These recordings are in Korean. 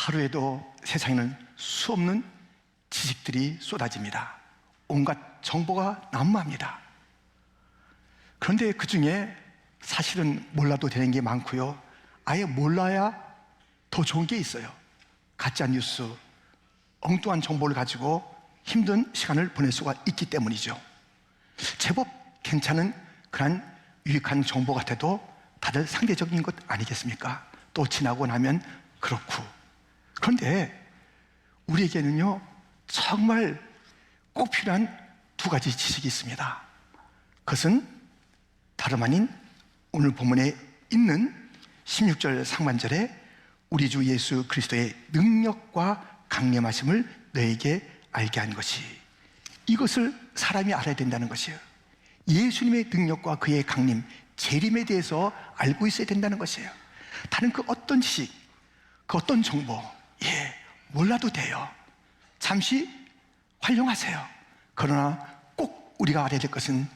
하루에도 세상에는 수없는 지식들이 쏟아집니다. 온갖 정보가 난무합니다. 그런데 그 중에 사실은 몰라도 되는 게 많고요, 아예 몰라야 더 좋은 게 있어요. 가짜 뉴스, 엉뚱한 정보를 가지고 힘든 시간을 보낼 수가 있기 때문이죠. 제법 괜찮은 그런 유익한 정보 같아도 다들 상대적인 것 아니겠습니까? 또 지나고 나면 그렇고. 그런데 우리에게는요, 정말 꼭 필요한 두 가지 지식이 있습니다. 그것은 다름 아닌 오늘 본문에 있는 16절 상반절에 우리 주 예수 그리스도의 능력과 강림하심을 너에게 알게 한 것이, 이것을 사람이 알아야 된다는 것이에요. 예수님의 능력과 그의 강림, 재림에 대해서 알고 있어야 된다는 것이에요. 다른 그 어떤 지식, 그 어떤 정보, 몰라도 돼요. 잠시 활용하세요. 그러나 꼭 우리가 알아야 될 것은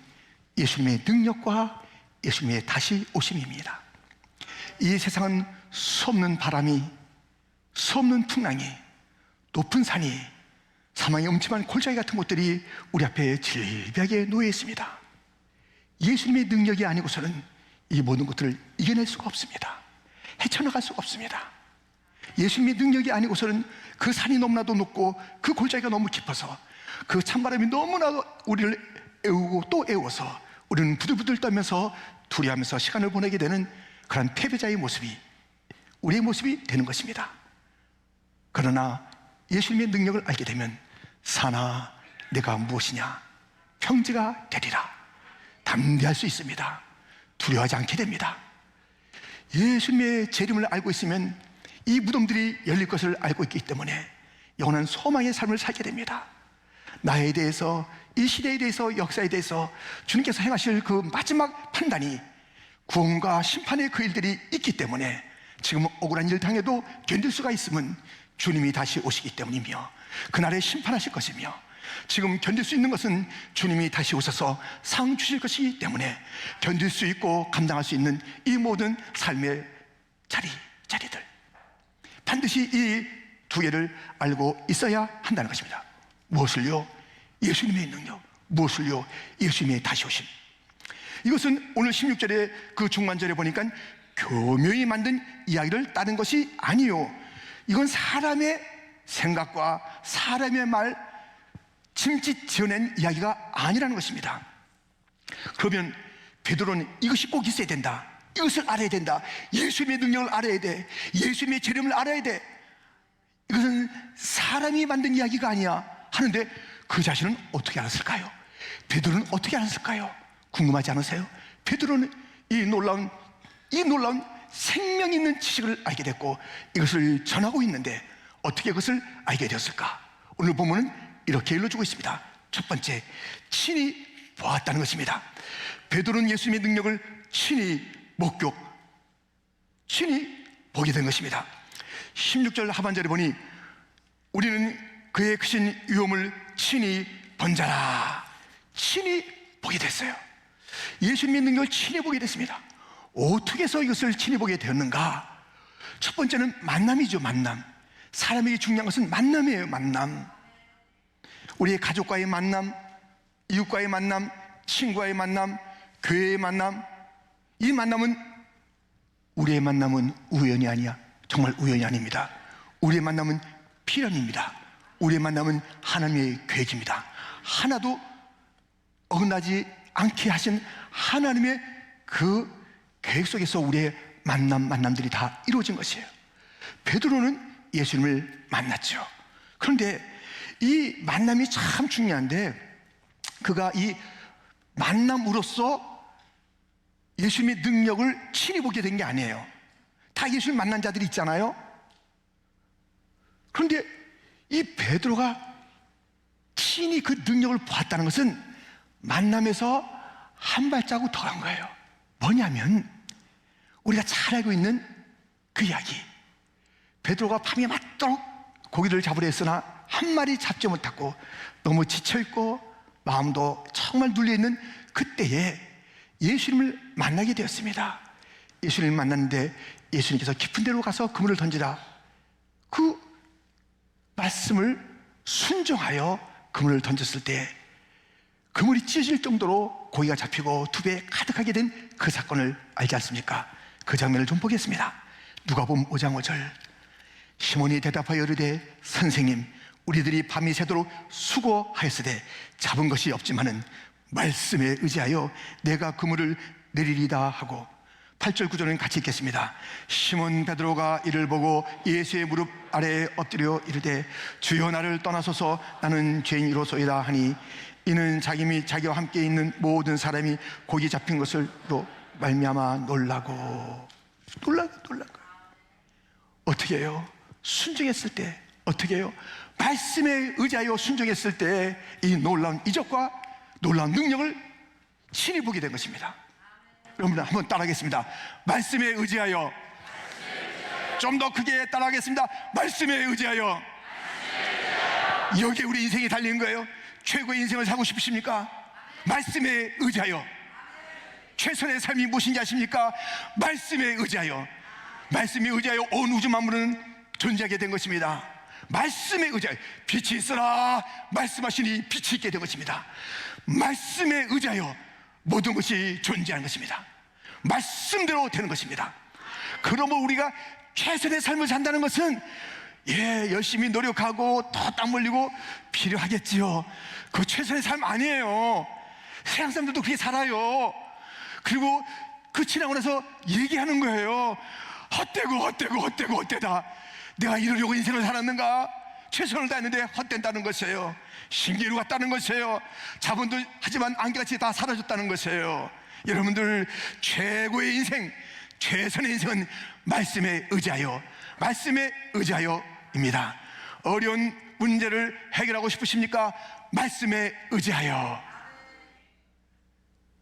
예수님의 능력과 예수님의 다시 오심입니다. 이 세상은 수없는 바람이, 수없는 풍랑이, 높은 산이, 사망의 음침한 골짜기 같은 것들이 우리 앞에 질비하게 놓여 있습니다. 예수님의 능력이 아니고서는 이 모든 것들을 이겨낼 수가 없습니다. 헤쳐나갈 수가 없습니다. 예수님의 능력이 아니고서는 그 산이 너무나도 높고 그 골짜기가 너무 깊어서 그 찬바람이 너무나도 우리를 애우고 또 애워서 우리는 부들부들 떨면서 두려워하면서 시간을 보내게 되는 그런 패배자의 모습이 우리의 모습이 되는 것입니다. 그러나 예수님의 능력을 알게 되면 사나 내가 무엇이냐, 평지가 되리라, 담대할 수 있습니다. 두려워하지 않게 됩니다. 예수님의 재림을 알고 있으면 이 무덤들이 열릴 것을 알고 있기 때문에 영원한 소망의 삶을 살게 됩니다. 나에 대해서, 이 시대에 대해서, 역사에 대해서 주님께서 행하실 그 마지막 판단이, 구원과 심판의 그 일들이 있기 때문에 지금 억울한 일 당해도 견딜 수가 있음은 주님이 다시 오시기 때문이며 그날에 심판하실 것이며, 지금 견딜 수 있는 것은 주님이 다시 오셔서 상 주실 것이기 때문에 견딜 수 있고 감당할 수 있는 이 모든 삶의 자리들, 반드시 이 두 개를 알고 있어야 한다는 것입니다. 무엇을요? 예수님의 능력. 무엇을요? 예수님의 다시 오심. 이것은 오늘 16절의 그 중반절에 보니까 교묘히 만든 이야기를 따른 것이 아니요, 이건 사람의 생각과 사람의 말, 짐짓 지어낸 이야기가 아니라는 것입니다. 그러면 베드로는 이것이 꼭 있어야 된다, 이것을 알아야 된다, 예수님의 능력을 알아야 돼, 예수님의 재림을 알아야 돼, 이것은 사람이 만든 이야기가 아니야 하는데 그 자신은 어떻게 알았을까요? 베드로는 어떻게 알았을까요? 궁금하지 않으세요? 베드로는 이 놀라운 생명 있는 지식을 알게 됐고 이것을 전하고 있는데 어떻게 그것을 알게 되었을까? 오늘 본문은 이렇게 일러주고 있습니다. 첫 번째, 친히 보았다는 것입니다. 베드로는 예수님의 능력을 친히 보게 된 것입니다. 16절 하반절에 보니 우리는 그의 크신 위엄을 친히 본 자라. 친히 보게 됐어요. 예수님의 능력을 친히 보게 됐습니다. 어떻게 해서 이것을 친히 보게 되었는가? 첫 번째는 만남이죠. 만남. 사람에게 중요한 것은 만남이에요. 만남. 우리의 가족과의 만남, 이웃과의 만남, 친구와의 만남, 교회의 만남. 이 만남은, 우리의 만남은 우연이 아니야. 정말 우연이 아닙니다. 우리의 만남은 필연입니다. 우리의 만남은 하나님의 계획입니다. 하나도 어긋나지 않게 하신 하나님의 그 계획 속에서 우리의 만남들이 다 이루어진 것이에요. 베드로는 예수님을 만났죠. 그런데 이 만남이 참 중요한데, 그가 이 만남으로써 예수님의 능력을 친히 보게 된 게 아니에요. 다 예수님 만난 자들이 있잖아요. 그런데 이 베드로가 친히 그 능력을 보았다는 것은 만남에서 한 발자국 더 간 거예요. 뭐냐면 우리가 잘 알고 있는 그 이야기. 베드로가 밤에 맞도록 고기를 잡으려 했으나 한 마리 잡지 못하고 너무 지쳐있고 마음도 정말 눌려있는 그때에 예수님을 만나게 되었습니다. 예수님을 만났는데 예수님께서 깊은 데로 가서 그물을 던지라, 그 말씀을 순종하여 그물을 던졌을 때 그물이 찢어질 정도로 고기가 잡히고 두 배 가득하게 된 그 사건을 알지 않습니까? 그 장면을 좀 보겠습니다. 누가복음 5장 5절. 시몬이 대답하여 이르되 선생님, 우리들이 밤이 새도록 수고하였으되 잡은 것이 없지만은 말씀에 의지하여 내가 그물을 내리리다 하고, 8절 9절은 같이 읽겠습니다. 시몬 베드로가 이를 보고 예수의 무릎 아래에 엎드려 이르되 주여, 나를 떠나소서, 나는 죄인이로소이다 하니, 이는 자기 및 자기와 함께 있는 모든 사람이 고기 잡힌 것을로 말미암아 놀라고. 어떻게 해요? 순종했을 때 어떻게 해요? 말씀에 의지하여 순종했을 때 이 놀라운 이적과 놀라운 능력을 친히 보게 된 것입니다. 여러분 한번 따라하겠습니다. 말씀에 의지하여. 좀 더 크게 따라하겠습니다. 말씀에 의지하여. 여기에 우리 인생이 달린 거예요. 최고의 인생을 살고 싶으십니까? 말씀에 의지하여. 최선의 삶이 무엇인지 아십니까? 말씀에 의지하여. 말씀에 의지하여 온 우주 만물은 존재하게 된 것입니다. 말씀에 의지하여. 빛이 있으라 말씀하시니 빛이 있게 된 것입니다. 말씀에 의지하여 모든 것이 존재하는 것입니다. 말씀대로 되는 것입니다. 그러므로 우리가 최선의 삶을 산다는 것은 열심히 노력하고 더 땀 흘리고 필요하겠지요. 그 최선의 삶 아니에요. 세상 사람들도 그렇게 살아요. 그리고 그 지나고 나서 얘기하는 거예요. 헛되다. 내가 이러려고 인생을 살았는가? 최선을 다했는데 헛된다는 것이에요. 신기루 같다는 것이에요. 자본도 하지만 안개같이 다 사라졌다는 것이에요. 여러분들, 최고의 인생, 최선의 인생은 말씀에 의지하여, 말씀에 의지하여입니다. 어려운 문제를 해결하고 싶으십니까? 말씀에 의지하여.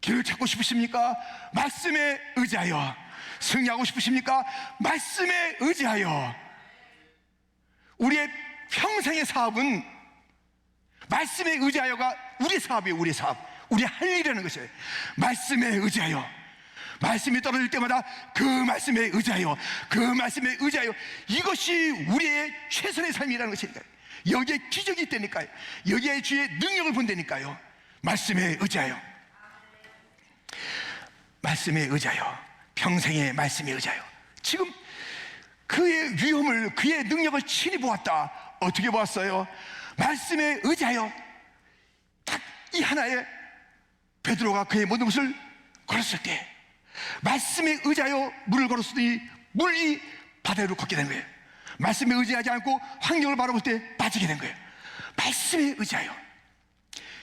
길을 찾고 싶으십니까? 말씀에 의지하여. 승리하고 싶으십니까? 말씀에 의지하여. 우리의 평생의 사업은 말씀에 의지하여가 우리 사업이에요. 우리 사업, 우리 할 일이라는 것이에요. 말씀에 의지하여. 말씀이 떨어질 때마다 그 말씀에 의지하여, 그 말씀에 의지하여. 이것이 우리의 최선의 삶이라는 것이니까요. 여기에 기적이 있다니까요. 여기에 주의 능력을 본다니까요. 말씀에 의지하여. 말씀에 의지하여. 평생의 말씀에 의지하여. 지금 그의 위험을, 그의 능력을 친히 보았다. 어떻게 보았어요? 말씀에 의지하여 딱 이 하나에 베드로가 그의 모든 것을 걸었을 때, 말씀에 의지하여 물을 걸었으니 물이 바다로 걷게 된 거예요. 말씀에 의지하지 않고 환경을 바라볼 때 빠지게 된 거예요. 말씀에 의지하여.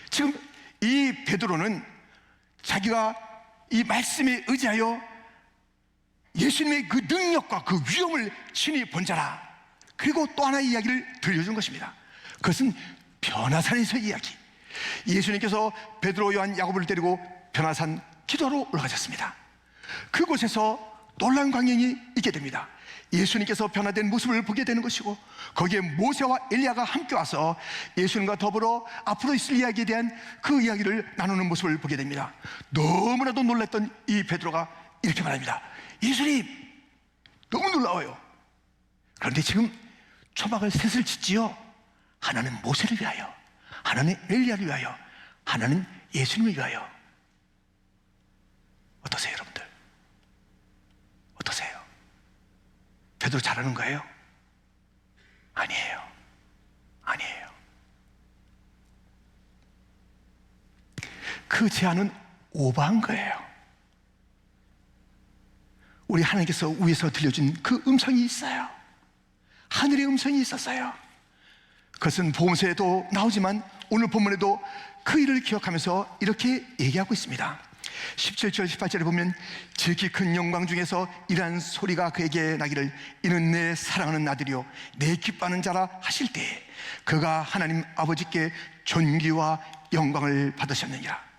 지금 이 베드로는 자기가 이 말씀에 의지하여 예수님의 그 능력과 그 위엄을 친히 본 자라. 그리고 또 하나의 이야기를 들려준 것입니다. 그것은 변화산에서 이야기. 예수님께서 베드로, 요한, 야고보를 데리고 변화산 기도하러 올라가셨습니다. 그곳에서 놀라운 광경이 있게 됩니다. 예수님께서 변화된 모습을 보게 되는 것이고, 거기에 모세와 엘리야가 함께 와서 예수님과 더불어 앞으로 있을 이야기에 대한 그 이야기를 나누는 모습을 보게 됩니다. 너무나도 놀랐던 이 베드로가 이렇게 말합니다. 예수님, 너무 놀라워요. 그런데 지금 초막을 셋을 짓지요. 하나는 모세를 위하여, 하나는 엘리야를 위하여, 하나는 예수님을 위하여. 어떠세요, 여러분들? 어떠세요? 베드로 잘하는 거예요? 아니에요. 그 제안은 오버한 거예요. 우리 하나님께서 위에서 들려준 그 음성이 있어요. 하늘의 음성이 있었어요. 그것은 복음서에도 나오지만 오늘 본문에도 그 일을 기억하면서 이렇게 얘기하고 있습니다. 17절 18절에 보면 지극히 큰 영광 중에서 이러한 소리가 그에게 나기를, 이는 내 사랑하는 아들이요 내 기뻐하는 자라 하실 때 그가 하나님 아버지께 존귀와 영광을 받으셨느니라.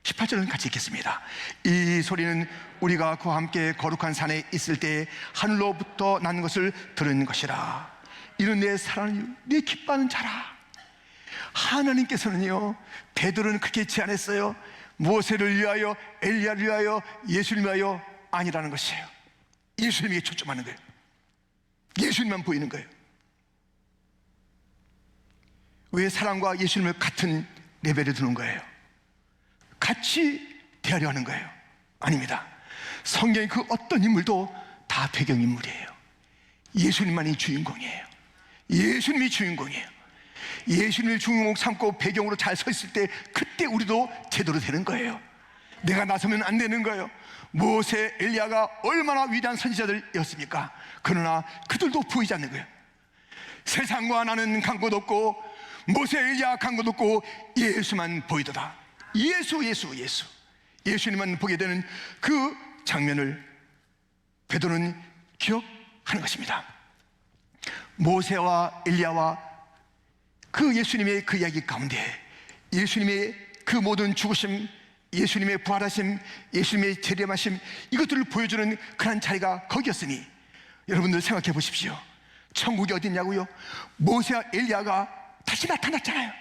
18절은 같이 읽겠습니다. 이 소리는 우리가 그와 함께 거룩한 산에 있을 때 하늘로부터 난 것을 들은 것이라. 이는 내 사랑하는, 내 기뻐하는 자라. 하나님께서는요, 베드로는 그렇게 제안했어요. 모세를 위하여, 엘리야를 위하여, 예수님을 위하여 아니라는 것이에요. 예수님에게 초점하는 거예요. 예수님만 보이는 거예요. 왜 사랑과 예수님을 같은 레벨에 두는 거예요? 같이 대하려 하는 거예요? 아닙니다. 성경의 그 어떤 인물도 다 배경인물이에요. 예수님만이 주인공이에요. 예수님이 주인공이에요. 예수님을 주인공 삼고 배경으로 잘 서 있을 때 그때 우리도 제대로 되는 거예요. 내가 나서면 안 되는 거예요. 모세, 엘리야가 얼마나 위대한 선지자들이었습니까? 그러나 그들도 보이지 않는 거예요. 세상과 나는 간 곳 없고 모세, 엘리야 간 곳 없고 예수만 보이도다. 예수. 예수님만 보게 되는 그 장면을 베드로는 기억하는 것입니다. 모세와 엘리야와 그 예수님의 그 이야기 가운데 예수님의 그 모든 죽으심, 예수님의 부활하심, 예수님의 재림하심, 이것들을 보여주는 그런 자리가 거기였으니 여러분들 생각해 보십시오. 천국이 어디 있냐고요? 모세와 엘리야가 다시 나타났잖아요.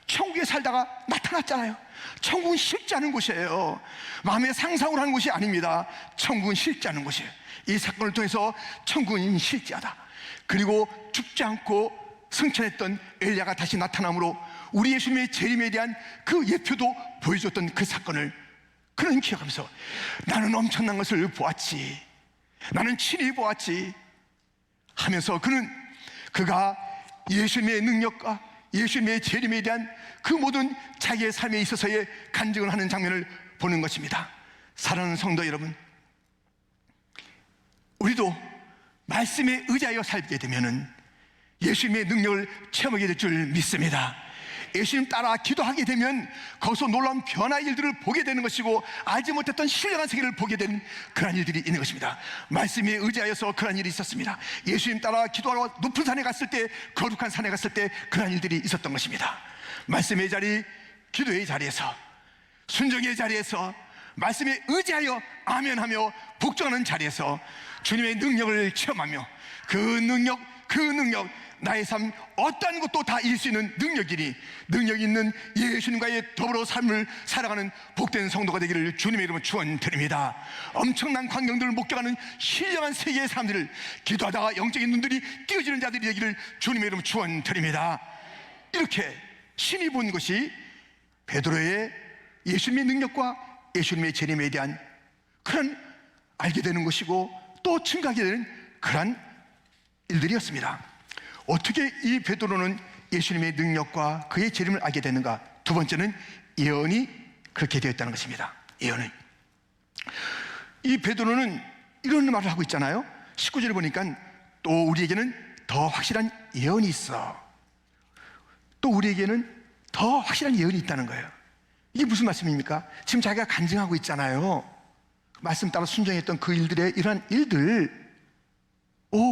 천국에 살다가 나타났잖아요. 천국은 실제 않은 곳이에요. 마음의 상상을 하는 곳이 아닙니다. 천국은 실제 않은 곳이에요. 이 사건을 통해서 천국은 실제하다. 그리고 죽지 않고 승천했던 엘리야가 다시 나타남으로 우리 예수님의 재림에 대한 그 예표도 보여줬던 그 사건을 그는 기억하면서 나는 엄청난 것을 보았지, 나는 친히 보았지 하면서 그가 예수님의 능력과 예수님의 재림에 대한 그 모든 자기의 삶에 있어서의 간증을 하는 장면을 보는 것입니다. 사랑하는 성도 여러분, 우리도 말씀에 의지하여 살게 되면은 예수님의 능력을 체험하게 될 줄 믿습니다. 예수님 따라 기도하게 되면 거기서 놀라운 변화의 일들을 보게 되는 것이고 알지 못했던 신령한 세계를 보게 되는 그런 일들이 있는 것입니다. 말씀에 의지하여서 그런 일이 있었습니다. 예수님 따라 기도하러 높은 산에 갔을 때, 거룩한 산에 갔을 때 그런 일들이 있었던 것입니다. 말씀의 자리, 기도의 자리에서, 순종의 자리에서, 말씀에 의지하여 아멘하며 복종하는 자리에서 주님의 능력을 체험하며 그 능력 나의 삶 어떠한 것도 다 이길 수 있는 능력이니 능력 있는 예수님과의 더불어 삶을 살아가는 복된 성도가 되기를 주님의 이름으로 축원드립니다. 엄청난 광경들을 목격하는 신령한 세계의 사람들을 기도하다가 영적인 눈들이 띄어지는 자들이 되기를 주님의 이름으로 축원드립니다. 이렇게 신이 본 것이 베드로의 예수님의 능력과 예수님의 재림에 대한 그런 알게 되는 것이고 또 증가하게 되는 그런 일들이었습니다. 어떻게 이 베드로는 예수님의 능력과 그의 재림을 알게 되는가? 두 번째는 예언이 그렇게 되었다는 것입니다. 예언은, 이 베드로는 이런 말을 하고 있잖아요. 19절에 보니까 또 우리에게는 더 확실한 예언이 있어. 또 우리에게는 더 확실한 예언이 있다는 거예요. 이게 무슨 말씀입니까? 지금 자기가 간증하고 있잖아요. 말씀 따라 순종했던 그 일들의 이러한 일들,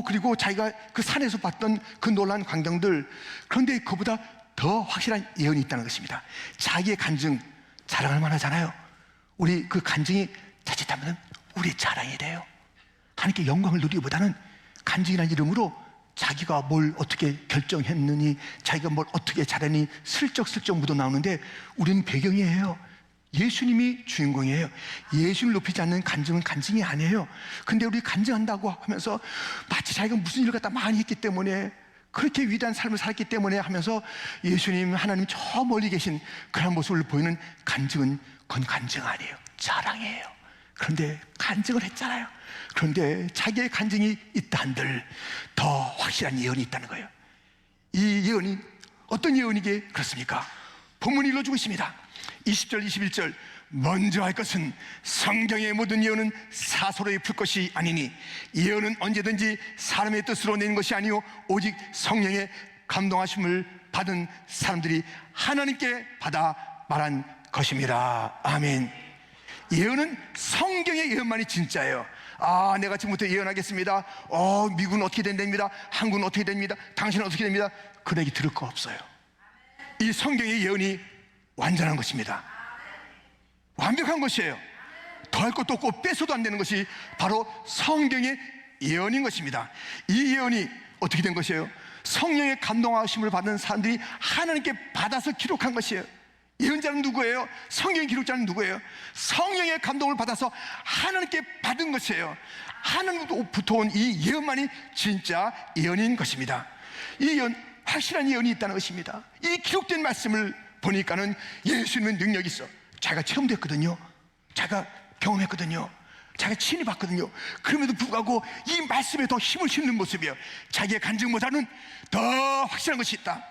그리고 자기가 그 산에서 봤던 그 놀라운 광경들, 그런데 그보다 더 확실한 예언이 있다는 것입니다. 자기의 간증 자랑할 만하잖아요. 우리 그 간증이 자칫하면 우리의 자랑이 돼요. 하나님께 영광을 누리기보다는 간증이라는 이름으로 자기가 뭘 어떻게 결정했느니, 자기가 뭘 어떻게 잘했니 슬쩍슬쩍 묻어나오는데 우리는 배경이에요. 예수님이 주인공이에요. 예수님을 높이지 않는 간증은 간증이 아니에요. 근데 우리 간증한다고 하면서 마치 자기가 무슨 일을 갖다 많이 했기 때문에, 그렇게 위대한 삶을 살았기 때문에 하면서 예수님, 하나님 저 멀리 계신 그런 모습을 보이는 간증은, 그건 간증 아니에요. 자랑이에요. 그런데 간증을 했잖아요. 그런데 자기의 간증이 있다 한들 더 확실한 예언이 있다는 거예요. 이 예언이 어떤 예언이기에 그렇습니까? 본문이 일러주고 있습니다. 20절 21절, 먼저 할 것은 성경의 모든 예언은 사소로이 풀 것이 아니니 예언은 언제든지 사람의 뜻으로 낸 것이 아니요 오직 성령의 감동하심을 받은 사람들이 하나님께 받아 말한 것입니다. 아멘. 예언은 성경의 예언만이 진짜예요. 내가 지금부터 예언하겠습니다. 미국은 어떻게 된답니다. 한국은 어떻게 됩니다. 당신은 어떻게 됩니다. 그 얘기 들을 거 없어요. 이 성경의 예언이 완전한 것입니다. 완벽한 것이에요. 더할 것도 없고 뺏어도 안 되는 것이 바로 성경의 예언인 것입니다. 이 예언이 어떻게 된 것이에요? 성령의 감동하심을 받은 사람들이 하나님께 받아서 기록한 것이에요. 예언자는 누구예요? 성경 기록자는 누구예요? 성령의 감동을 받아서 하나님께 받은 것이에요. 하나님으로부터 온 이 예언만이 진짜 예언인 것입니다. 이 예언 확실한 예언이 있다는 것입니다. 이 기록된 말씀을 보니까는 예수님은 능력이 있어. 자기가 체험됐거든요. 자기가 경험했거든요. 자기가 친히 봤거든요. 그럼에도 불구하고 이 말씀에 더 힘을 싣는 모습이에요. 자기의 간증보다는 더 확실한 것이 있다.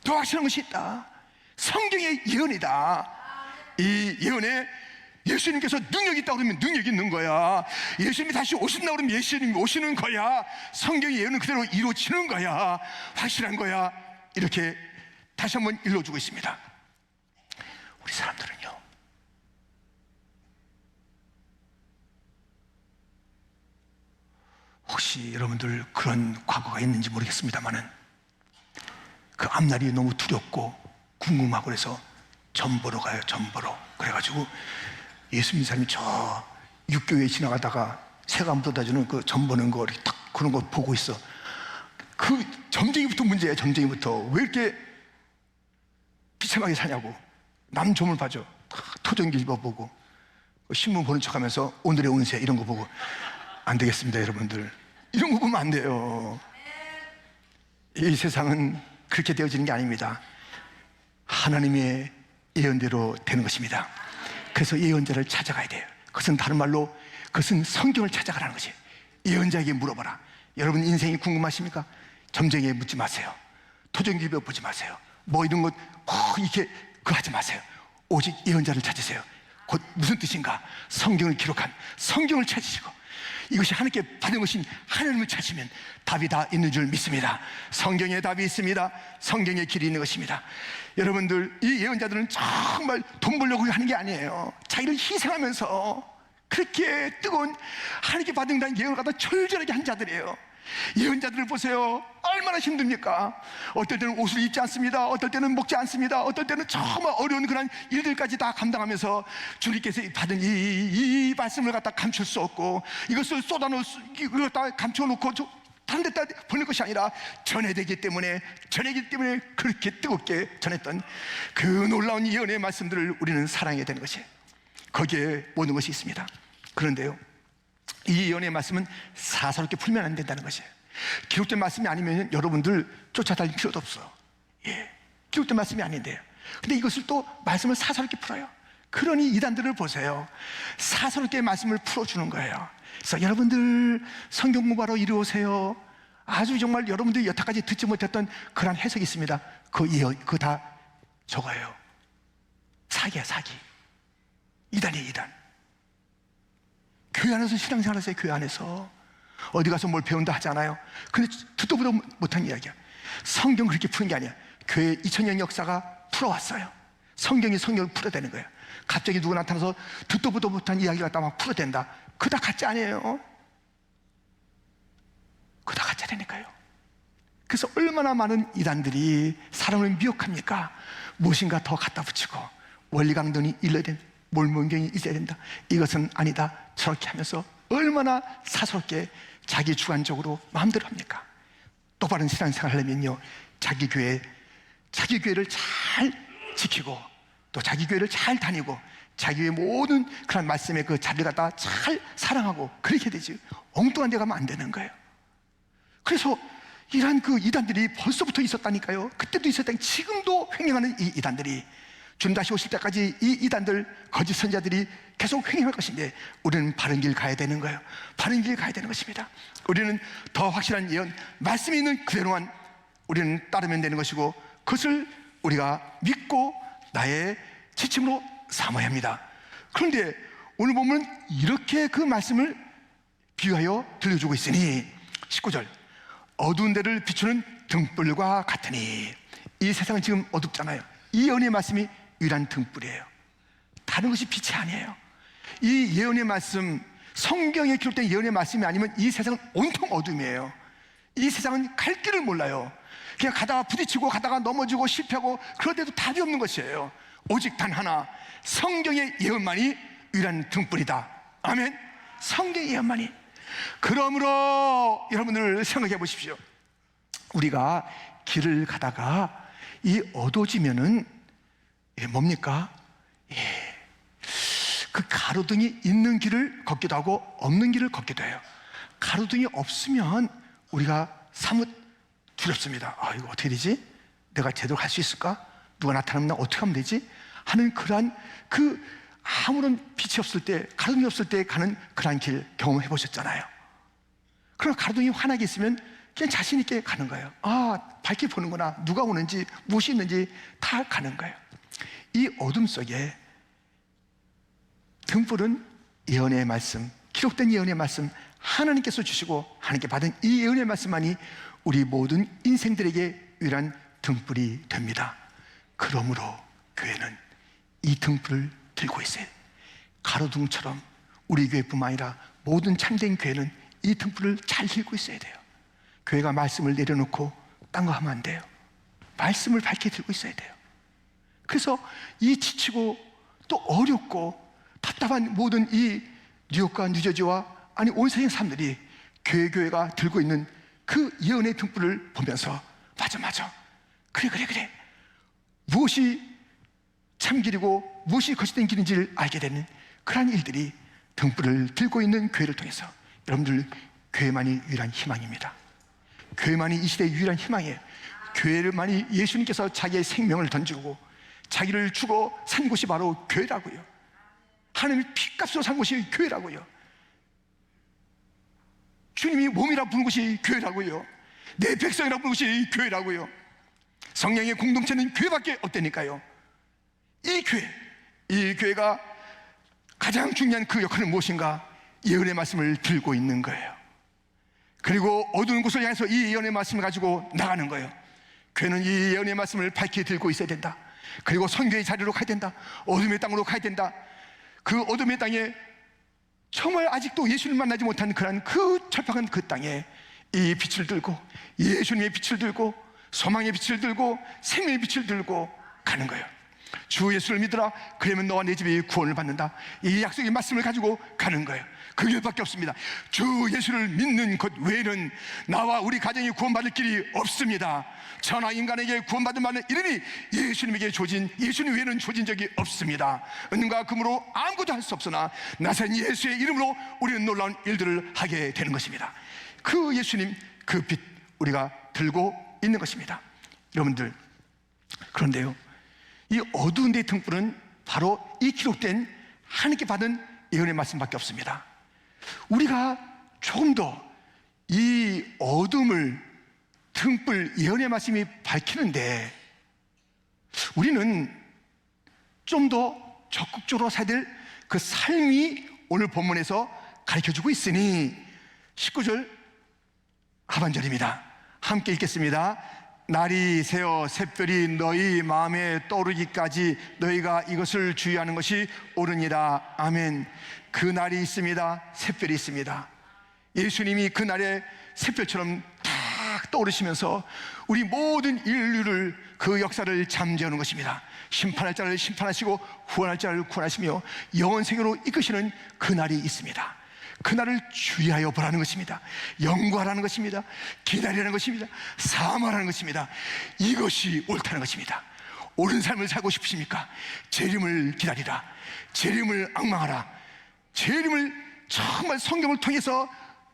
더 확실한 것이 있다. 성경의 예언이다. 이 예언에 예수님께서 능력이 있다고 그러면 능력이 있는 거야. 예수님이 다시 오신다고 그러면 예수님이 오시는 거야. 성경의 예언은 그대로 이루어지는 거야. 확실한 거야. 이렇게 다시 한번 일러주고 있습니다. 우리 사람들은요, 혹시 여러분들 그런 과거가 있는지 모르겠습니다만은 그 앞날이 너무 두렵고 궁금하고 그래서 점 보러 가요. 점 보러. 그래가지고 예수 믿는 사람이 저 육교에 지나가다가 새가 묻어다주는 그 점 보는 거 이렇게 딱 그런 거 보고 있어. 그 점쟁이부터 문제야. 점쟁이부터 왜 이렇게 비참하게 사냐고. 남 점을 봐줘. 토종기 입어보고 신문 보는 척하면서 오늘의 운세 이런 거 보고. 안 되겠습니다, 여러분들. 이런 거 보면 안 돼요. 이 세상은 그렇게 되어지는 게 아닙니다. 하나님의 예언대로 되는 것입니다. 그래서 예언자를 찾아가야 돼요. 그것은 다른 말로 그것은 성경을 찾아가라는 것이에요. 예언자에게 물어봐라. 여러분 인생이 궁금하십니까? 점쟁이에 묻지 마세요. 토종기배 보지 마세요. 뭐 이런 것 이렇게 그거 하지 마세요. 오직 예언자를 찾으세요. 곧 무슨 뜻인가? 성경을 기록한 성경을 찾으시고 이것이 하나님께 받은 것인 하나님을 찾으면 답이 다 있는 줄 믿습니다. 성경에 답이 있습니다. 성경에 길이 있는 것입니다. 여러분들, 이 예언자들은 정말 돈 벌려고 하는 게 아니에요. 자기를 희생하면서 그렇게 뜨거운 하나님께 받은 예언을 갖다 철저하게 한 자들이에요. 예언자들을 보세요. 얼마나 힘듭니까? 어떨 때는 옷을 입지 않습니다. 어떨 때는 먹지 않습니다. 어떨 때는 정말 어려운 그런 일들까지 다 감당하면서 주님께서 받은 이 말씀을 갖다 감출 수 없고 이것을 이걸 다 감춰놓고 다른 데다 보낼 것이 아니라 전해되기 때문에 그렇게 뜨겁게 전했던 그 놀라운 예언의 말씀들을 우리는 사랑해야 되는 것이에요. 거기에 모든 것이 있습니다. 그런데요, 이 예언의 말씀은 사사롭게 풀면 안 된다는 것이에요. 기록된 말씀이 아니면 여러분들 쫓아다닐 필요도 없어. 예, 기록된 말씀이 아닌데요. 근데 이것을 또 말씀을 사사롭게 풀어요. 그러니 이단들을 보세요. 사사롭게 말씀을 풀어주는 거예요. 그래서 여러분들 성경 공부하러 이리 오세요. 아주 정말 여러분들이 여태까지 듣지 못했던 그런 해석이 있습니다. 그거 다 저거예요. 사기야, 사기. 이단이에요, 이단. 교회 안에서 신앙생활 하세요. 교회 안에서 어디 가서 뭘 배운다 하잖아요. 근데 듣도 보도 못한 이야기야. 성경 그렇게 푸는 게 아니야. 교회 2000년 역사가 풀어왔어요. 성경이 성경을 풀어대는 거예요. 갑자기 누구 나타나서 듣도 보도 못한 이야기를 갖다 막 풀어댄다. 그거 다 가짜 아니에요. 그거 다 가짜라니까요. 그래서 얼마나 많은 이단들이 사람을 미혹합니까? 무엇인가 더 갖다 붙이고 원리강론이 일러야 된다. 몰문경이 있어야 된다. 이것은 아니다. 저렇게 하면서 얼마나 사소롭게 자기 주관적으로 마음대로 합니까? 똑바른 신앙생활 하려면요, 자기 교회를 잘 지키고 또 자기 교회를 잘 다니고 자기 교회 모든 그런 말씀의 그 자리를 갖다 잘 사랑하고 그렇게 되지. 엉뚱한 데 가면 안 되는 거예요. 그래서 이러한 그 이단들이 벌써부터 있었다니까요. 그때도 있었다니 지금도 횡행하는 이 이단들이 주님 다시 오실 때까지 이 이단들 거짓 선자들이 계속 횡행할 것인데 우리는 바른 길 가야 되는 거예요. 바른 길 가야 되는 것입니다. 우리는 더 확실한 예언, 말씀이 있는 그대로만 우리는 따르면 되는 것이고 그것을 우리가 믿고 나의 지침으로 삼아야 합니다. 그런데 오늘 보면 이렇게 그 말씀을 비유하여 들려주고 있으니 19절, 어두운 데를 비추는 등불과 같으니. 이 세상은 지금 어둡잖아요. 이 예언의 말씀이 유일한 등불이에요. 다른 것이 빛이 아니에요. 이 예언의 말씀, 성경에 기록된 예언의 말씀이 아니면 이 세상은 온통 어둠이에요. 이 세상은 갈 길을 몰라요. 그냥 가다가 부딪히고 가다가 넘어지고 실패하고 그런데도 답이 없는 것이에요. 오직 단 하나, 성경의 예언만이 유일한 등불이다. 아멘. 성경의 예언만이. 그러므로 여러분들 생각해 보십시오. 우리가 길을 가다가 이 어두워지면은 뭡니까? 그 가로등이 있는 길을 걷기도 하고 없는 길을 걷기도 해요. 가로등이 없으면 우리가 사뭇 두렵습니다. 아, 이거 어떻게 되지? 내가 제대로 갈 수 있을까? 누가 나타나면 나 어떻게 하면 되지? 하는 그러한 아무런 빛이 없을 때, 가르침이 없을 때 가는 그러한 길 경험해 보셨잖아요. 그럼 가로등이 환하게 있으면 그냥 자신 있게 가는 거예요. 아, 밝게 보는구나. 누가 오는지, 무엇이 있는지 다 가는 거예요. 이 어둠 속에 등불은 예언의 말씀, 기록된 예언의 말씀, 하나님께서 주시고 하나님께 받은 이 예언의 말씀만이 우리 모든 인생들에게 유일한 등불이 됩니다. 그러므로 교회는 이 등불을 들고 있어요. 가로등처럼 우리 교회뿐만 아니라 모든 참된 교회는 이 등불을 잘 들고 있어야 돼요. 교회가 말씀을 내려놓고 딴 거 하면 안 돼요. 말씀을 밝게 들고 있어야 돼요. 그래서 이 지치고 또 어렵고 답답한 모든 이 뉴욕과 뉴저지와 아니 온 세상 사람들이 교회가 들고 있는 그 예언의 등불을 보면서 맞아 그래 무엇이 참길이고 무엇이 거짓된 길인지를 알게 되는 그러한 일들이 등불을 들고 있는 교회를 통해서 여러분들 교회만이 유일한 희망입니다. 교회만이 이 시대의 유일한 희망이에요. 교회만이 예수님께서 자기의 생명을 던지고 자기를 주고 산 곳이 바로 교회라고요. 하나님이 피값으로 산 곳이 교회라고요. 주님이 몸이라 부른 곳이 교회라고요. 내 백성이라 부른 곳이 교회라고요. 성령의 공동체는 교회밖에 없다니까요. 이 교회가 가장 중요한 그 역할은 무엇인가? 예언의 말씀을 들고 있는 거예요. 그리고 어두운 곳을 향해서 이 예언의 말씀을 가지고 나가는 거예요. 교회는 이 예언의 말씀을 밝게 들고 있어야 된다. 그리고 선교의 자리로 가야 된다. 어둠의 땅으로 가야 된다. 그 어둠의 땅에 정말 아직도 예수를 만나지 못한 그런 그 철박한 그 땅에 이 빛을 들고 예수님의 빛을 들고 소망의 빛을 들고 생명의 빛을 들고 가는 거예요. 주 예수를 믿으라. 그러면 너와 내 집이 구원을 받는다. 이 약속의 말씀을 가지고 가는 거예요. 그 길밖에 없습니다. 주 예수를 믿는 것 외에는 나와 우리 가정이 구원받을 길이 없습니다. 천하 인간에게 구원받을 만한 이름이 예수님에게 조진, 예수님 외에는 조진 적이 없습니다. 은과 금으로 아무것도 할 수 없으나 나선 예수의 이름으로 우리는 놀라운 일들을 하게 되는 것입니다. 그 예수님, 그 빛 우리가 들고 있는 것입니다. 여러분들, 그런데요, 이 어두운 데의 등불은 바로 이 기록된 하나님께 받은 예언의 말씀밖에 없습니다. 우리가 조금 더 이 어둠을 등불 예언의 말씀이 밝히는데 우리는 좀 더 적극적으로 살아야 될 그 삶이 오늘 본문에서 가르쳐주고 있으니 19절 하반절입니다. 함께 읽겠습니다. 날이 새어 샛별이 너희 마음에 떠오르기까지 너희가 이것을 주의하는 것이 옳으니라. 아멘. 그 날이 있습니다. 샛별이 있습니다. 예수님이 그 날에 샛별처럼 딱 떠오르시면서 우리 모든 인류를 그 역사를 잠재우는 것입니다. 심판할 자를 심판하시고 구원할 자를 구원하시며 영원 세계로 이끄시는 그 날이 있습니다. 그날을 주의하여 보라는 것입니다. 연구하라는 것입니다. 기다리라는 것입니다. 사모하라는 것입니다. 이것이 옳다는 것입니다. 옳은 삶을 살고 싶으십니까? 재림을 기다리라. 재림을 앙망하라. 재림을 정말 성경을 통해서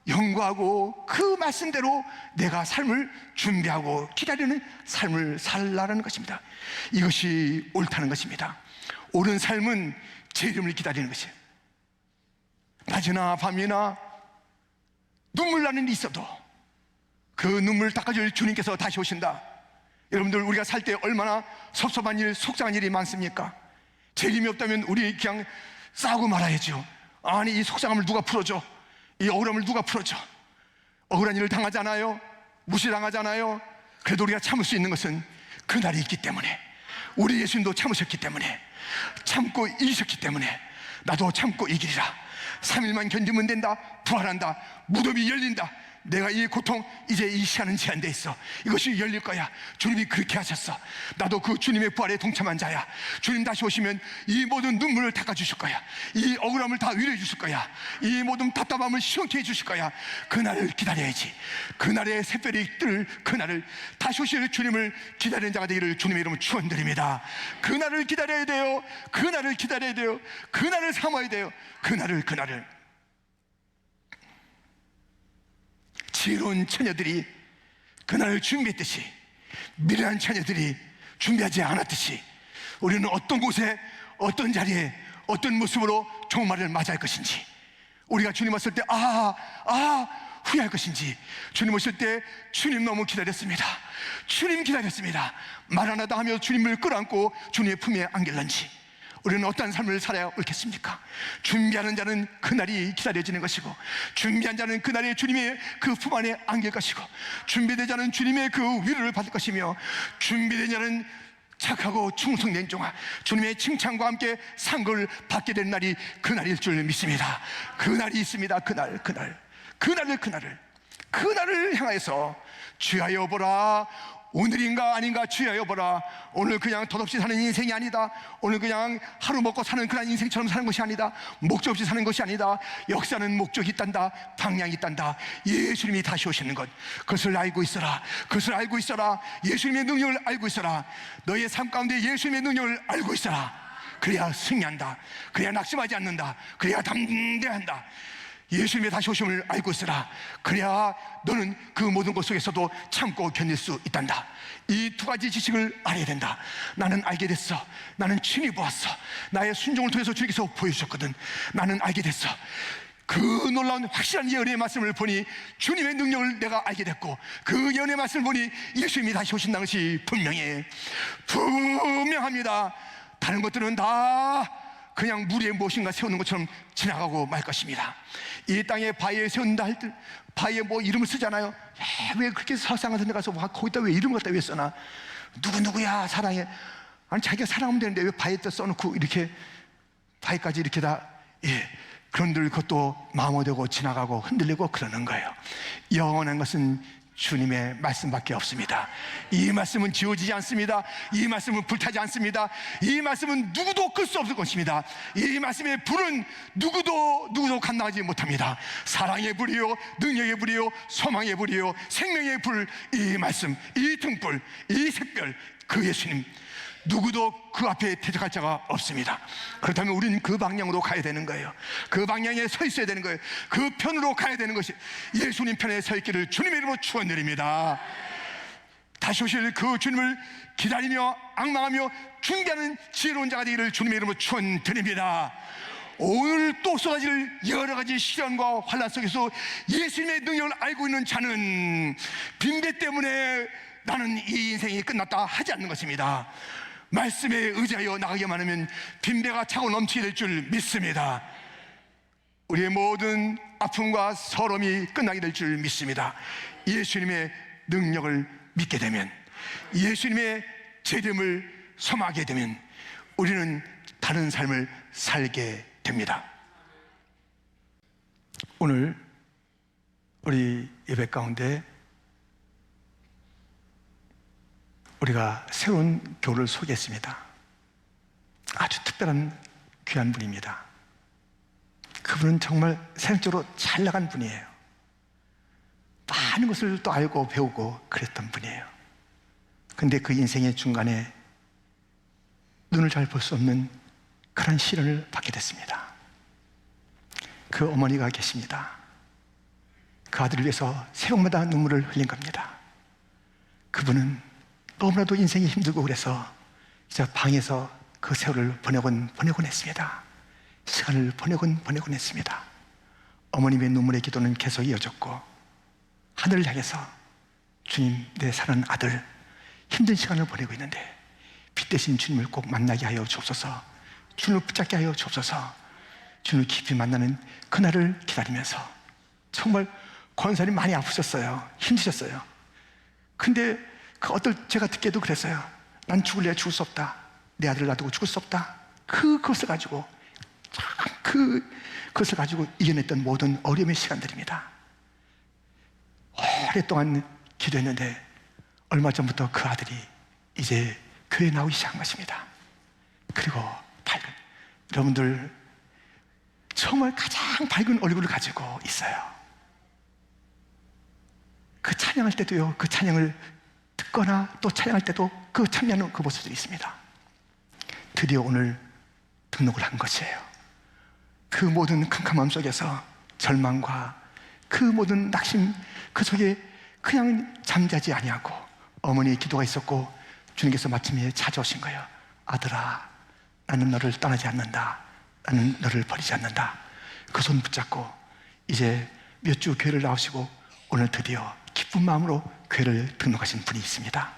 연구하고 그 말씀대로 내가 삶을 준비하고 기다리는 삶을 살라는 것입니다. 이것이 옳다는 것입니다. 옳은 삶은 재림을 기다리는 것이에요. 낮이나 밤이나 눈물 나는 일이 있어도 그 눈물을 닦아줄 주님께서 다시 오신다. 여러분들, 우리가 살 때 얼마나 섭섭한 일, 속상한 일이 많습니까? 재림이 없다면 우리 그냥 싸우고 말아야죠. 아니, 이 속상함을 누가 풀어줘? 이 억울함을 누가 풀어줘? 억울한 일을 당하잖아요. 무시당하잖아요. 그래도 우리가 참을 수 있는 것은 그날이 있기 때문에, 우리 예수님도 참으셨기 때문에, 참고 이기셨기 때문에 나도 참고 이기리라. 3일만 견디면 된다. 부활한다. 무덤이 열린다. 내가 이 고통, 이제 이 시간은 제한돼 있어. 이것이 열릴 거야. 주님이 그렇게 하셨어. 나도 그 주님의 부활에 동참한 자야. 주님 다시 오시면 이 모든 눈물을 닦아주실 거야. 이 억울함을 다 위로해 주실 거야. 이 모든 답답함을 시원케 해 주실 거야. 그날을 기다려야지. 그날의 샛별이 뜰 그날을, 다시 오실 주님을 기다리는 자가 되기를 주님의 이름으로 축원드립니다. 그날을 기다려야 돼요. 그날을 기다려야 돼요. 그날을 삼아야 돼요. 그날을. 지혜로운 처녀들이 그날을 준비했듯이 미련한 자녀들이 준비하지 않았듯이 우리는 어떤 곳에, 어떤 자리에, 어떤 모습으로 종말을 맞이할 것인지, 우리가 주님 왔을 때 후회할 것인지, 주님 오실 때 주님 너무 기다렸습니다, 주님 기다렸습니다, 말하나다 하며 주님을 끌어안고 주님의 품에 안길런지 우리는 어떤 삶을 살아야 옳겠습니까? 준비하는 자는 그날이 기다려지는 것이고, 준비한 자는 그날에 주님의 그 품 안에 안길 것이고, 준비된 자는 주님의 그 위로를 받을 것이며, 준비된 자는 착하고 충성된 종아, 주님의 칭찬과 함께 상급을 받게 된 날이 그날일 줄 믿습니다. 그날이 있습니다. 그날을 향해서 주하여 보라, 오늘인가 아닌가 주하여 보라. 오늘 그냥 덧없이 사는 인생이 아니다. 오늘 그냥 하루 먹고 사는 그런 인생처럼 사는 것이 아니다. 목적 없이 사는 것이 아니다. 역사는 목적이 있단다, 방향이 있단다. 예수님이 다시 오시는 것, 그것을 알고 있어라. 그것을 알고 있어라. 예수님의 능력을 알고 있어라. 너의 삶 가운데 예수님의 능력을 알고 있어라. 그래야 승리한다. 그래야 낙심하지 않는다. 그래야 담대한다. 예수님의 다시 오심을 알고 있으라. 그래야 너는 그 모든 것 속에서도 참고 견딜 수 있단다. 이 두 가지 지식을 알아야 된다. 나는 알게 됐어. 나는 친히 보았어. 나의 순종을 통해서 주님께서 보여주셨거든. 나는 알게 됐어. 그 놀라운 확실한 예언의 말씀을 보니 주님의 능력을 내가 알게 됐고, 그 예언의 말씀을 보니 예수님이 다시 오신다는 것이 분명합니다. 다른 것들은 다 그냥 물 위에 무엇인가 세우는 것처럼 지나가고 말 것입니다. 이 땅에 바위에 세운다 할 때 바위에 뭐 이름을 쓰잖아요. 왜 그렇게 서상한 데 가서 거기다 왜 이름을 갖다 왜 써나? 누구야 사랑해. 아니 자기가 사랑하면 되는데 왜 바위에다 써놓고 이렇게 바위까지 이렇게 다, 그런들 그것도 마모되고 지나가고 흔들리고 그러는 거예요. 영원한 것은 주님의 말씀밖에 없습니다. 이 말씀은 지워지지 않습니다. 이 말씀은 불타지 않습니다. 이 말씀은 누구도 끌 수 없을 것입니다. 이 말씀의 불은 누구도 감당하지 못합니다. 사랑의 불이요, 능력의 불이요, 소망의 불이요, 생명의 불, 이 말씀, 이 등불, 이 샛별, 그 예수님, 누구도 그 앞에 대적할 자가 없습니다. 그렇다면 우리는 그 방향으로 가야 되는 거예요. 그 방향에 서 있어야 되는 거예요. 그 편으로 가야 되는 것이, 예수님 편에 서 있기를 주님의 이름으로 축원드립니다. 다시 오실 그 주님을 기다리며 앙망하며 준비하는 지혜로운 자가 되기를 주님의 이름으로 축원드립니다. 오늘 또 쏟아질 여러 가지 시련과 환난 속에서 예수님의 능력을 알고 있는 자는 빈배 때문에 나는 이 인생이 끝났다 하지 않는 것입니다. 말씀에 의지하여 나가기만 하면 빈배가 차고 넘치게 될 줄 믿습니다. 우리의 모든 아픔과 서러움이 끝나게 될 줄 믿습니다. 예수님의 능력을 믿게 되면, 예수님의 재림을 소망하게 되면 우리는 다른 삶을 살게 됩니다. 오늘 우리 예배 가운데 우리가 새로운 교우를 소개했습니다. 아주 특별한 귀한 분입니다. 그분은 정말 세상적으로 잘 나간 분이에요. 많은 것을 또 알고 배우고 그랬던 분이에요. 근데 그 인생의 중간에 눈을 잘 볼 수 없는 그런 시련을 받게 됐습니다. 그 어머니가 계십니다. 그 아들을 위해서 새벽마다 눈물을 흘린 겁니다. 그분은 너무나도 인생이 힘들고 그래서 이제 방에서 그 세월을 보내곤 했습니다. 시간을 보내곤 했습니다. 어머님의 눈물의 기도는 계속 이어졌고, 하늘을 향해서 주님, 내 사랑하는 아들 힘든 시간을 보내고 있는데 빛 대신 주님을 꼭 만나게 하여 주옵소서, 주님을 붙잡게 하여 주옵소서. 주님을 깊이 만나는 그날을 기다리면서 정말 권사님 많이 아프셨어요. 힘드셨어요. 근데 제가 듣기에도 그랬어요. 난 죽을래야 죽을 수 없다. 내 아들을 놔두고 죽을 수 없다. 그것을 가지고 그것을 가지고 이겨냈던 모든 어려움의 시간들입니다. 오랫동안 기도했는데 얼마 전부터 그 아들이 이제 교회에 나오기 시작한 것입니다. 그리고 여러분들 정말 가장 밝은 얼굴을 가지고 있어요. 그 찬양할 때도요, 그 찬양을 듣거나 또 찬양할 때도 그 참여하는 그 모습들이 있습니다. 드디어 오늘 등록을 한 것이에요. 그 모든 캄캄함 속에서 절망과 그 모든 낙심, 그 속에 그냥 잠자지 아니하고 어머니의 기도가 있었고 주님께서 마침내 찾아오신 거예요. 아들아, 나는 너를 떠나지 않는다. 나는 너를 버리지 않는다. 그 손 붙잡고 이제 몇 주 교회를 나오시고 오늘 드디어 기쁜 마음으로 교회를 등록하신 분이 있습니다.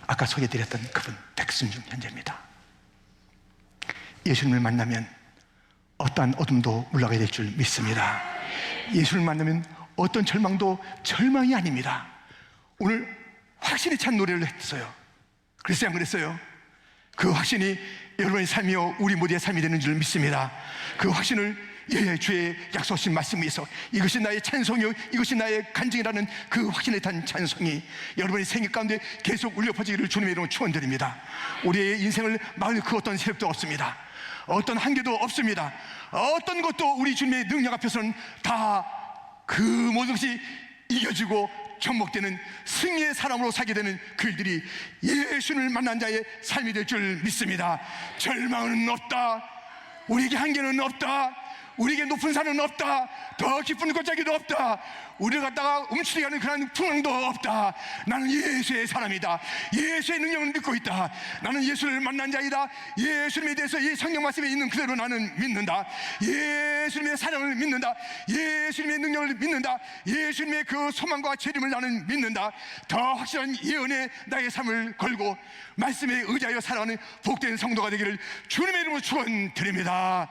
아까 소개드렸던 그분 백순중 형제입니다. 예수님을 만나면 어떠한 어둠도 물러가게 될 줄 믿습니다. 예수를 만나면 어떤 절망도 절망이 아닙니다. 오늘 확신에 찬 노래를 했어요. 그랬어요, 안 그랬어요? 그 확신이 여러분의 삶이요 우리 모두의 삶이 되는 줄 믿습니다. 그 확신을 주의 약속하신 말씀에 있어 이것이 나의 찬송이요 이것이 나의 간증이라는 그 확신에 탄 찬송이 여러분의 생애 가운데 계속 울려 퍼지기를 주님의 이름으로 축원드립니다. 우리의 인생을 막을 그 어떤 세력도 없습니다. 어떤 한계도 없습니다. 어떤 것도 우리 주님의 능력 앞에서는 다 그 모든 것이 이겨지고 접목되는 승리의 사람으로 살게 되는 그들이 예수를 만난 자의 삶이 될 줄 믿습니다. 절망은 없다. 우리에게 한계는 없다. 우리에게 높은 산은 없다. 더 깊은 골짜기도 없다. 우리를 갖다가 움츠리게 하는 그런 풍랑도 없다. 나는 예수의 사람이다. 예수의 능력을 믿고 있다. 나는 예수를 만난 자이다. 예수님에 대해서 이 성경 말씀에 있는 그대로 나는 믿는다. 예수님의 사랑을 믿는다. 예수님의 능력을 믿는다. 예수님의 그 소망과 재림을 나는 믿는다. 더 확실한 예언에 나의 삶을 걸고 말씀에 의지하여 살아가는 복된 성도가 되기를 주님의 이름으로 축원드립니다.